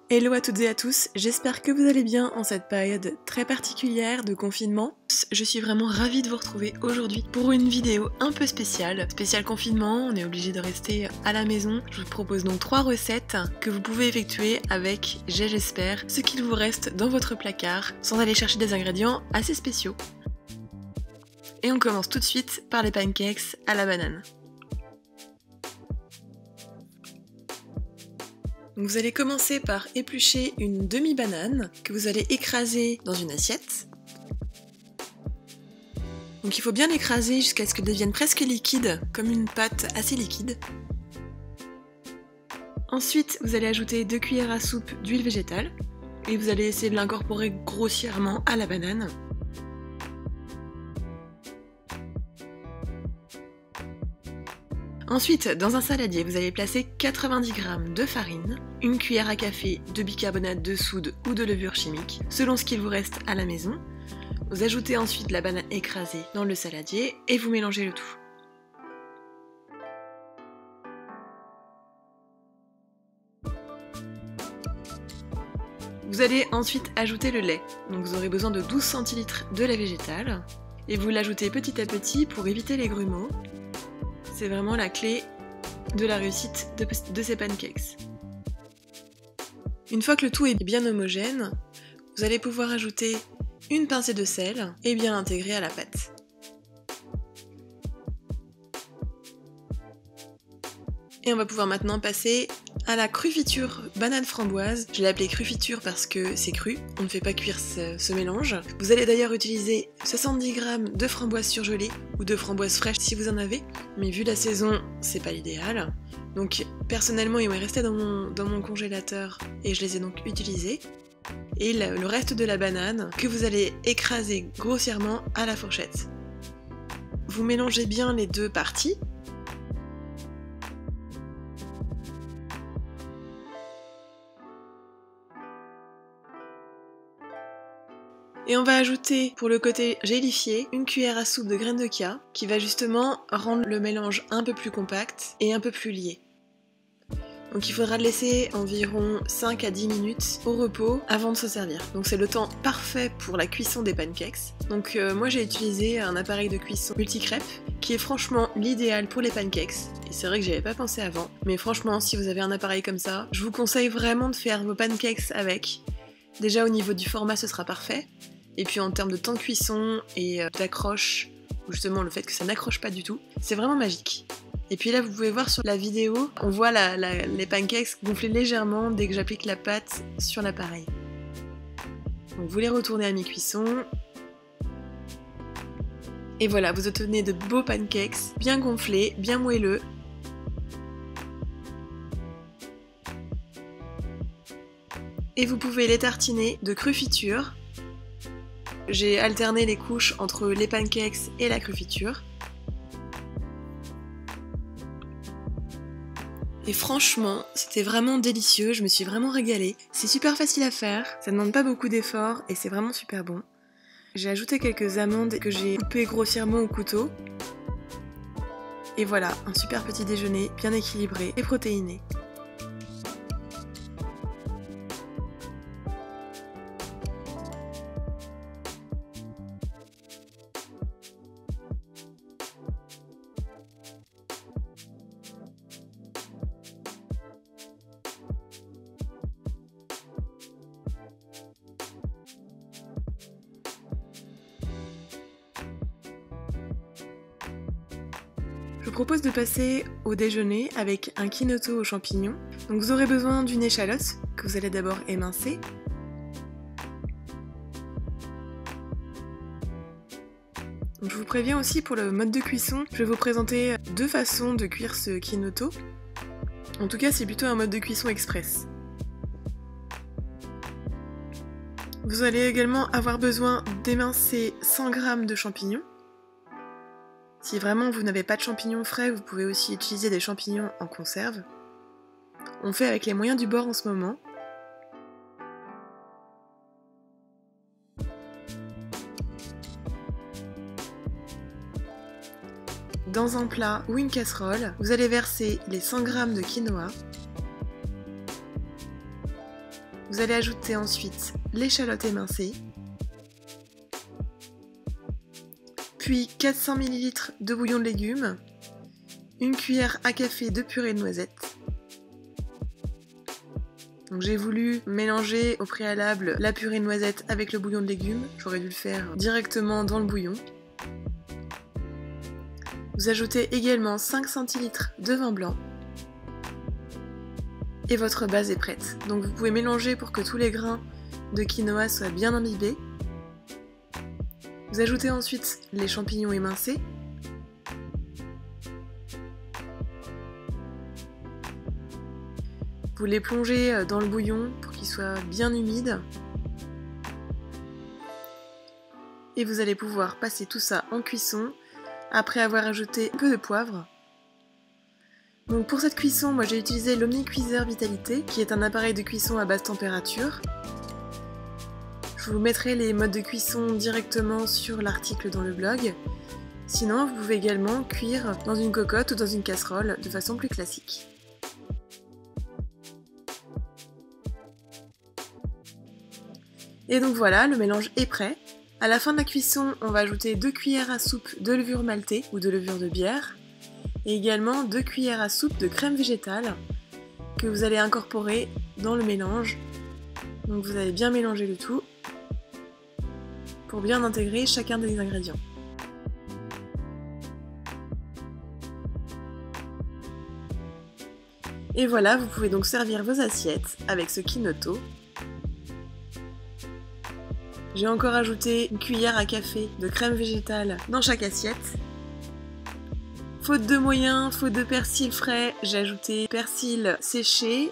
Hello à toutes et à tous, j'espère que vous allez bien en cette période très particulière de confinement. Je suis vraiment ravie de vous retrouver aujourd'hui pour une vidéo un peu spéciale. Spécial confinement, on est obligé de rester à la maison. Je vous propose donc 3 recettes que vous pouvez effectuer avec, j'espère, ce qu'il vous reste dans votre placard, sans aller chercher des ingrédients assez spéciaux. Et on commence tout de suite par les pancakes à la banane. Donc vous allez commencer par éplucher une demi-banane que vous allez écraser dans une assiette. Donc il faut bien l'écraser jusqu'à ce qu'elle devienne presque liquide, comme une pâte assez liquide. Ensuite, vous allez ajouter 2 cuillères à soupe d'huile végétale et vous allez essayer de l'incorporer grossièrement à la banane. Ensuite, dans un saladier, vous allez placer 90 g de farine, une cuillère à café de bicarbonate de soude ou de levure chimique, selon ce qu'il vous reste à la maison. Vous ajoutez ensuite la banane écrasée dans le saladier et vous mélangez le tout. Vous allez ensuite ajouter le lait. Donc vous aurez besoin de 12 centilitres de lait végétal et vous l'ajoutez petit à petit pour éviter les grumeaux. C'est vraiment la clé de la réussite de ces pancakes. Une fois que le tout est bien homogène, vous allez pouvoir ajouter une pincée de sel et bien l'intégrer à la pâte. Et on va pouvoir maintenant passer à la crufiture banane framboise. Je l'ai appelée crufiture parce que c'est cru, on ne fait pas cuire ce mélange. Vous allez d'ailleurs utiliser 70 g de framboises surgelées ou de framboises fraîches si vous en avez, mais vu la saison, c'est pas l'idéal. Donc personnellement, ils m'est resté dans mon congélateur et je les ai donc utilisées. Et le reste de la banane que vous allez écraser grossièrement à la fourchette. Vous mélangez bien les deux parties. Et on va ajouter, pour le côté gélifié, une cuillère à soupe de graines de chia, qui va justement rendre le mélange un peu plus compact et un peu plus lié. Donc il faudra le laisser environ 5 à 10 minutes au repos avant de se servir. Donc c'est le temps parfait pour la cuisson des pancakes. Donc moi j'ai utilisé un appareil de cuisson multi-crêpes, qui est franchement l'idéal pour les pancakes. Et c'est vrai que j'y avais pas pensé avant, mais franchement si vous avez un appareil comme ça, je vous conseille vraiment de faire vos pancakes avec. Déjà au niveau du format ce sera parfait. Et puis en termes de temps de cuisson et d'accroche, ou justement le fait que ça n'accroche pas du tout, c'est vraiment magique. Et puis là vous pouvez voir sur la vidéo, on voit les pancakes gonfler légèrement dès que j'applique la pâte sur l'appareil. Donc vous les retournez à mi-cuisson. Et voilà, vous obtenez de beaux pancakes, bien gonflés, bien moelleux. Et vous pouvez les tartiner de crufiture. J'ai alterné les couches entre les pancakes et la crufiture. Et franchement, c'était vraiment délicieux, je me suis vraiment régalée. C'est super facile à faire, ça ne demande pas beaucoup d'efforts et c'est vraiment super bon. J'ai ajouté quelques amandes que j'ai coupées grossièrement au couteau. Et voilà, un super petit déjeuner bien équilibré et protéiné. Je vous propose de passer au déjeuner avec un quinoto aux champignons. Donc vous aurez besoin d'une échalote que vous allez d'abord émincer. Donc je vous préviens aussi pour le mode de cuisson, je vais vous présenter 2 façons de cuire ce quinoto. En tout cas c'est plutôt un mode de cuisson express. Vous allez également avoir besoin d'émincer 100 g de champignons. Si vraiment vous n'avez pas de champignons frais, vous pouvez aussi utiliser des champignons en conserve. On fait avec les moyens du bord en ce moment. Dans un plat ou une casserole, vous allez verser les 100 g de quinoa. Vous allez ajouter ensuite l'échalote émincée, puis 400 ml de bouillon de légumes, une cuillère à café de purée de noisettes. Donc j'ai voulu mélanger au préalable la purée de noisettes avec le bouillon de légumes, j'aurais dû le faire directement dans le bouillon. Vous ajoutez également 5 centilitres de vin blanc. Et votre base est prête. Donc vous pouvez mélanger pour que tous les grains de quinoa soient bien imbibés. Vous ajoutez ensuite les champignons émincés. Vous les plongez dans le bouillon pour qu'ils soient bien humides. Et vous allez pouvoir passer tout ça en cuisson après avoir ajouté un peu de poivre. Donc pour cette cuisson, moi j'ai utilisé l'Omnicuiseur Vitalité, qui est un appareil de cuisson à basse température. Je vous mettrai les modes de cuisson directement sur l'article dans le blog. Sinon, vous pouvez également cuire dans une cocotte ou dans une casserole de façon plus classique. Et donc voilà, le mélange est prêt. À la fin de la cuisson, on va ajouter 2 cuillères à soupe de levure maltée ou de levure de bière. Et également 2 cuillères à soupe de crème végétale que vous allez incorporer dans le mélange. Donc vous allez bien mélanger le tout pour bien intégrer chacun des ingrédients. Et voilà, vous pouvez donc servir vos assiettes avec ce Kinoto. J'ai encore ajouté une cuillère à café de crème végétale dans chaque assiette. Faute de moyens, faute de persil frais, j'ai ajouté persil séché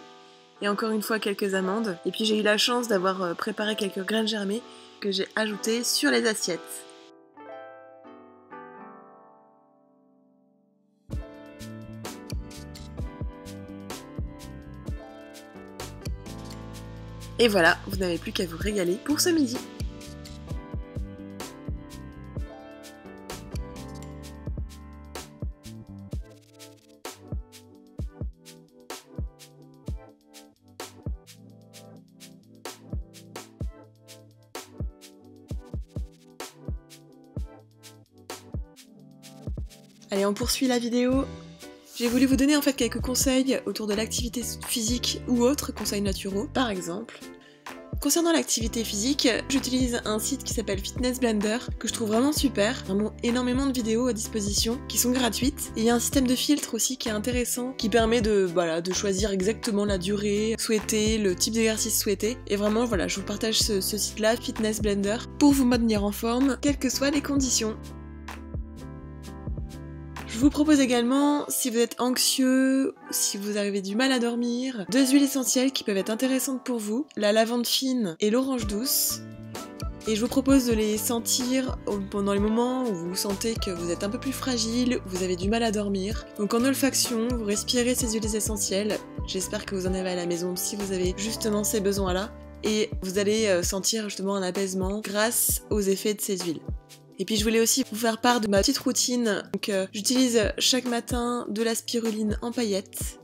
et encore une fois quelques amandes. Et puis j'ai eu la chance d'avoir préparé quelques graines germées que j'ai ajoutées sur les assiettes. Et voilà, vous n'avez plus qu'à vous régaler pour ce midi. Allez, on poursuit la vidéo. J'ai voulu vous donner en fait quelques conseils autour de l'activité physique ou autres conseils naturaux, par exemple. Concernant l'activité physique, j'utilise un site qui s'appelle Fitness Blender, que je trouve vraiment super, vraiment énormément de vidéos à disposition qui sont gratuites, et il y a un système de filtre aussi qui est intéressant, qui permet de choisir exactement la durée souhaitée, le type d'exercice souhaité, et vraiment voilà, je vous partage ce site-là, Fitness Blender, pour vous maintenir en forme, quelles que soient les conditions. Je vous propose également, si vous êtes anxieux, si vous avez du mal à dormir, 2 huiles essentielles qui peuvent être intéressantes pour vous, la lavande fine et l'orange douce. Et je vous propose de les sentir pendant les moments où vous sentez que vous êtes un peu plus fragile, où vous avez du mal à dormir. Donc en olfaction, vous respirez ces huiles essentielles. J'espère que vous en avez à la maison si vous avez justement ces besoins-là. Et vous allez sentir justement un apaisement grâce aux effets de ces huiles. Et puis je voulais aussi vous faire part de ma petite routine. Donc j'utilise chaque matin de la spiruline en paillettes,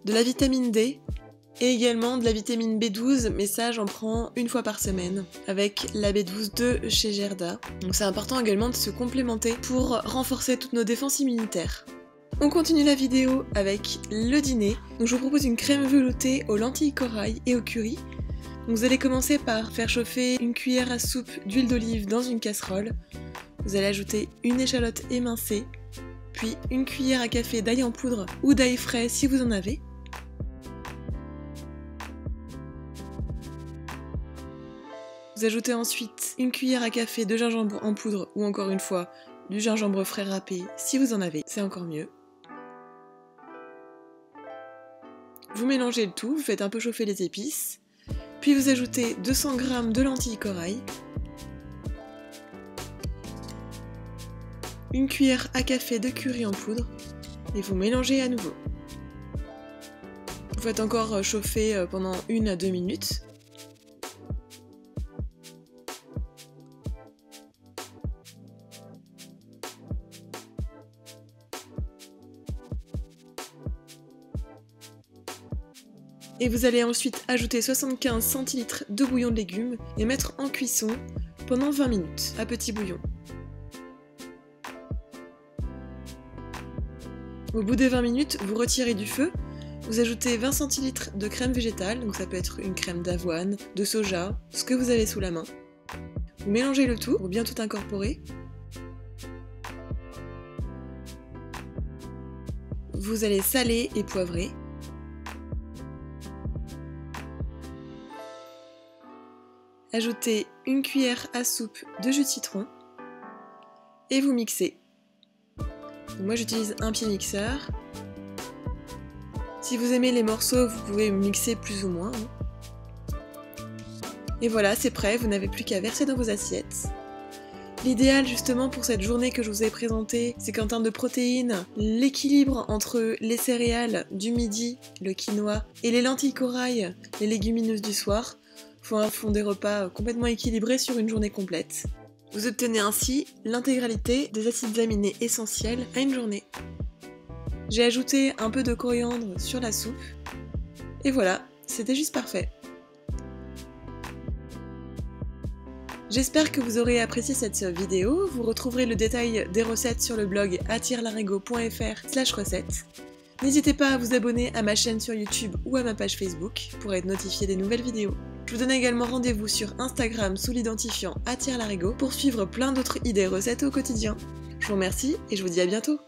de la vitamine D et également de la vitamine B12, mais ça j'en prends une fois par semaine avec la B12 de chez Gerda. Donc c'est important également de se complémenter pour renforcer toutes nos défenses immunitaires. On continue la vidéo avec le dîner. Donc je vous propose une crème veloutée aux lentilles corail et au curry. Donc vous allez commencer par faire chauffer une cuillère à soupe d'huile d'olive dans une casserole. Vous allez ajouter une échalote émincée, puis une cuillère à café d'ail en poudre ou d'ail frais si vous en avez. Vous ajoutez ensuite une cuillère à café de gingembre en poudre ou encore une fois du gingembre frais râpé si vous en avez, c'est encore mieux. Vous mélangez le tout, vous faites un peu chauffer les épices, puis vous ajoutez 200 g de lentilles corail, une cuillère à café de curry en poudre et vous mélangez à nouveau. Vous faites encore chauffer pendant 1 à 2 minutes. Et vous allez ensuite ajouter 75 centilitres de bouillon de légumes et mettre en cuisson pendant 20 minutes à petit bouillon. Au bout des 20 minutes, vous retirez du feu, vous ajoutez 20 centilitres de crème végétale, donc ça peut être une crème d'avoine, de soja, ce que vous avez sous la main. Vous mélangez le tout pour bien tout incorporer. Vous allez saler et poivrer. Ajoutez une cuillère à soupe de jus de citron et vous mixez. Donc moi j'utilise un pied mixeur. Si vous aimez les morceaux, vous pouvez mixer plus ou moins. Et voilà, c'est prêt, vous n'avez plus qu'à verser dans vos assiettes. L'idéal justement pour cette journée que je vous ai présentée, c'est qu'en termes de protéines, l'équilibre entre les céréales du midi, le quinoa, et les lentilles corail, les légumineuses du soir, font des repas complètement équilibrés sur une journée complète. Vous obtenez ainsi l'intégralité des acides aminés essentiels à une journée. J'ai ajouté un peu de coriandre sur la soupe, et voilà, c'était juste parfait. J'espère que vous aurez apprécié cette vidéo, vous retrouverez le détail des recettes sur le blog attirelarigot.fr/recettes. N'hésitez pas à vous abonner à ma chaîne sur YouTube ou à ma page Facebook pour être notifié des nouvelles vidéos. Je vous donne également rendez-vous sur Instagram sous l'identifiant @larigot pour suivre plein d'autres idées recettes au quotidien. Je vous remercie et je vous dis à bientôt.